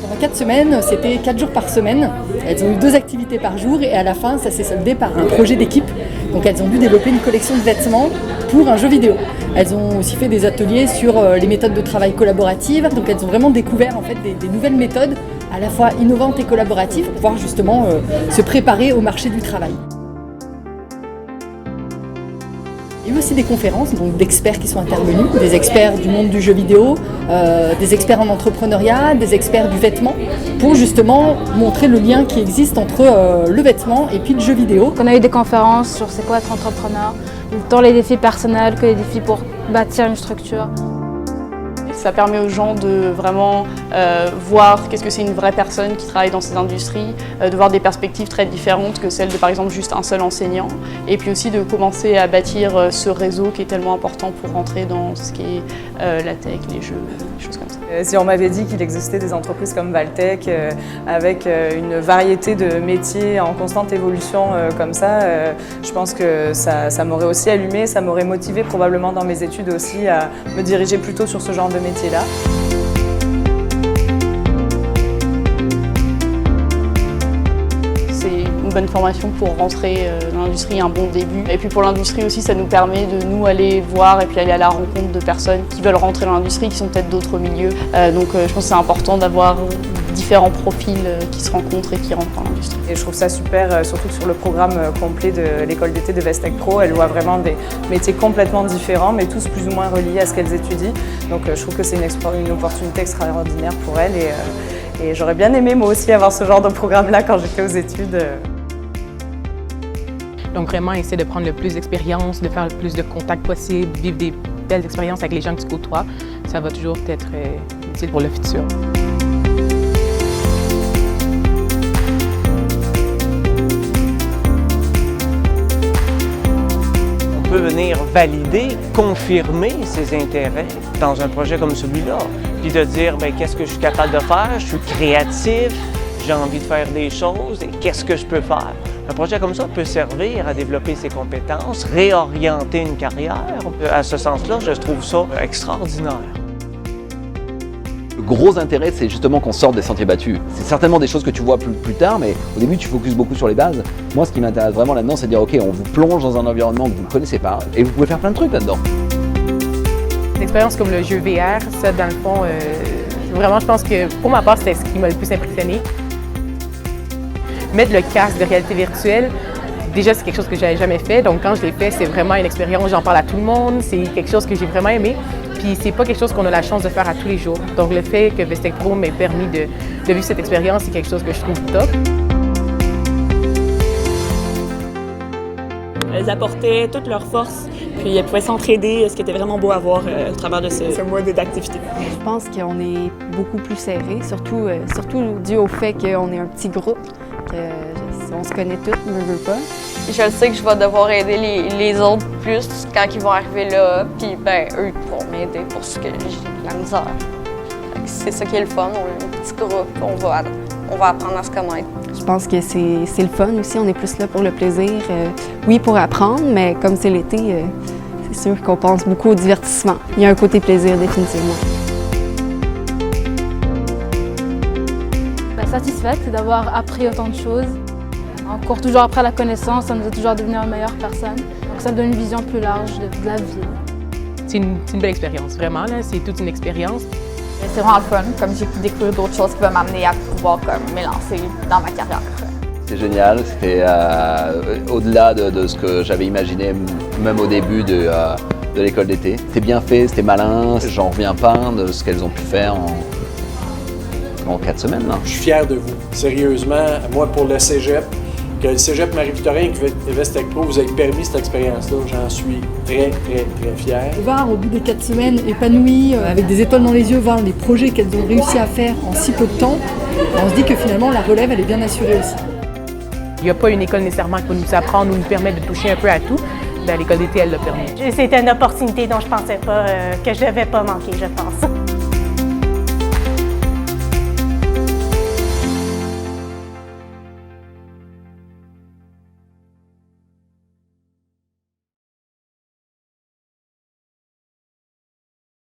Pendant 4 semaines, c'était 4 jours par semaine. Elles ont eu 2 activités par jour et à la fin, ça s'est soldé par un projet d'équipe. Donc elles ont dû développer une collection de vêtements pour un jeu vidéo. Elles ont aussi fait des ateliers sur les méthodes de travail collaboratives. Donc elles ont vraiment découvert en fait, des nouvelles méthodes à la fois innovantes et collaboratives pour pouvoir justement se préparer au marché du travail. Il y a eu aussi des conférences donc d'experts qui sont intervenus, des experts du monde du jeu vidéo, des experts en entrepreneuriat, des experts du vêtement, pour justement montrer le lien qui existe entre le vêtement et puis le jeu vidéo. On a eu des conférences sur c'est quoi être entrepreneur, tant les défis personnels que les défis pour bâtir une structure. Ça permet aux gens de vraiment voir qu'est-ce que c'est une vraie personne qui travaille dans ces industries, de voir des perspectives très différentes que celles de par exemple juste un seul enseignant, et puis aussi de commencer à bâtir ce réseau qui est tellement important pour rentrer dans ce qui est la tech, les jeux, des choses comme ça. Si on m'avait dit qu'il existait des entreprises comme Valtech avec une variété de métiers en constante évolution comme ça, je pense que ça m'aurait aussi allumé, ça m'aurait motivé probablement dans mes études aussi à me diriger plutôt sur ce genre de métier-là. C'est une bonne formation pour rentrer dans l'industrie, un bon début. Et puis pour l'industrie aussi, ça nous permet de nous aller voir et puis aller à la rencontre de personnes qui veulent rentrer dans l'industrie, qui sont peut-être d'autres milieux. Donc je pense que c'est important d'avoir différents profils qui se rencontrent et qui rentrent dans l'industrie. Et je trouve ça super, surtout sur le programme complet de l'école d'été de Vestec Pro. Elles voient vraiment des métiers complètement différents, mais tous plus ou moins reliés à ce qu'elles étudient. Donc je trouve que c'est une opportunité extraordinaire pour elles. Et j'aurais bien aimé moi aussi avoir ce genre de programme-là quand j'étais aux études. Donc vraiment essayer de prendre le plus d'expérience, de faire le plus de contacts possible, vivre des belles expériences avec les gens que tu côtoies. Ça va toujours être utile pour le futur. On peut venir valider, confirmer ses intérêts dans un projet comme celui-là, puis de dire qu'est-ce que je suis capable de faire, je suis créatif, j'ai envie de faire des choses, et qu'est-ce que je peux faire? Un projet comme ça peut servir à développer ses compétences, réorienter une carrière. À ce sens-là, je trouve ça extraordinaire. Le gros intérêt, c'est justement qu'on sorte des sentiers battus. C'est certainement des choses que tu vois plus tard, mais au début, tu focuses beaucoup sur les bases. Moi, ce qui m'intéresse vraiment là-dedans, c'est de dire, OK, on vous plonge dans un environnement que vous ne connaissez pas, et vous pouvez faire plein de trucs là-dedans. Une expérience comme le jeu VR, ça, dans le fond, vraiment, je pense que pour ma part, c'était ce qui m'a le plus impressionné. Mettre le casque de réalité virtuelle, déjà, c'est quelque chose que j'avais jamais fait. Donc, quand je l'ai fait, c'est vraiment une expérience, j'en parle à tout le monde. C'est quelque chose que j'ai vraiment aimé. Puis, c'est pas quelque chose qu'on a la chance de faire à tous les jours. Donc, le fait que Vestec Pro m'ait permis de vivre cette expérience, c'est quelque chose que je trouve top. Elles apportaient toute leur force, puis elles pouvaient s'entraider, ce qui était vraiment beau à voir au travers de ce mode d'activité. Je pense qu'on est beaucoup plus serrés, surtout dû au fait qu'on est un petit groupe, qu'on se connaît tous, ne veut pas. Je sais que je vais devoir aider les autres plus quand ils vont arriver là, puis eux pourront m'aider pour ce que j'ai de la misère. C'est ça qui est le fun, on est un petit groupe, on va apprendre à se connaître. Je pense que c'est le fun aussi, on est plus là pour le plaisir. Oui, pour apprendre, mais comme c'est l'été, c'est sûr qu'on pense beaucoup au divertissement. Il y a un côté plaisir, définitivement. Satisfaite d'avoir appris autant de choses. On court toujours après la connaissance, ça nous aide toujours à devenir une meilleure personne. Donc ça donne une vision plus large de la vie. C'est une belle expérience, vraiment. C'est toute une expérience. C'est vraiment le fun, comme j'ai pu découvrir d'autres choses qui vont m'amener à pouvoir m'élancer dans ma carrière. C'est génial, c'était au-delà de ce que j'avais imaginé, même au début de l'école d'été. C'était bien fait, c'était malin, j'en reviens pas de ce qu'elles ont pu faire en 4 semaines. Là. Je suis fier de vous, sérieusement, moi pour le Cégep, que le Cégep Marie-Victorin et Vestec Pro vous avez permis cette expérience-là, j'en suis très fier. Voir au bout des 4 semaines épanouies, avec des étoiles dans les yeux, voir les projets qu'elles ont réussi à faire en si peu de temps, on se dit que finalement la relève elle est bien assurée aussi. Il n'y a pas une école nécessairement qui peut nous apprendre ou nous permettre de toucher un peu à tout. L'école d'été, elle l'a permis. C'était une opportunité dont je ne pensais pas que je ne devais pas manquer, je pense.